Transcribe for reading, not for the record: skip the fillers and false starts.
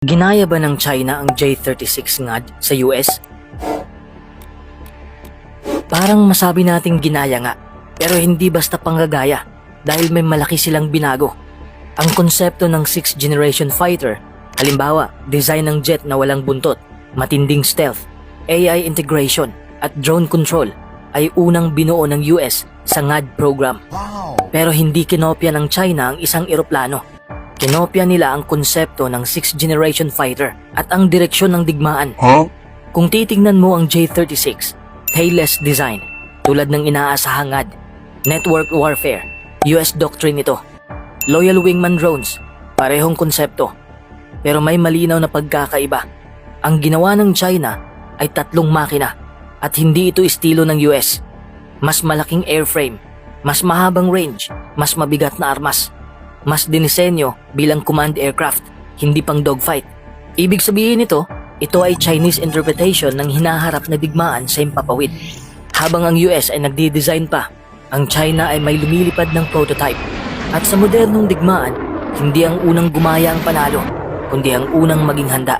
Ginaya ba ng China ang J-36 Scud sa US? Parang masabi nating ginaya nga, pero hindi basta panggagaya dahil may malaki silang binago. Ang konsepto ng 6th generation fighter, halimbawa design ng jet na walang buntot, matinding stealth, AI integration at drone control ay unang binuo ng US sa Scud program. Pero hindi kinopya ng China ang isang eroplano. Kinopya nila ang konsepto ng 6th generation fighter at ang direksyon ng digmaan. Kung titingnan mo ang J-36, tailless design, tulad ng inaasahang Scud, network warfare, US doctrine ito. Loyal wingman drones, parehong konsepto. Pero may malinaw na pagkakaiba. Ang ginawa ng China ay 3 makina at hindi ito estilo ng US. Mas malaking airframe, mas mahabang range, mas mabigat na armas. Mas dinisenyo bilang command aircraft, hindi pang dogfight. Ibig sabihin nito, ito ay Chinese interpretation ng hinaharap na digmaan sa himpapawid. Habang ang US ay nagdi-design pa, ang China ay may lumilipad ng prototype. At sa modernong digmaan, hindi ang unang gumaya ang panalo, kundi ang unang maging handa.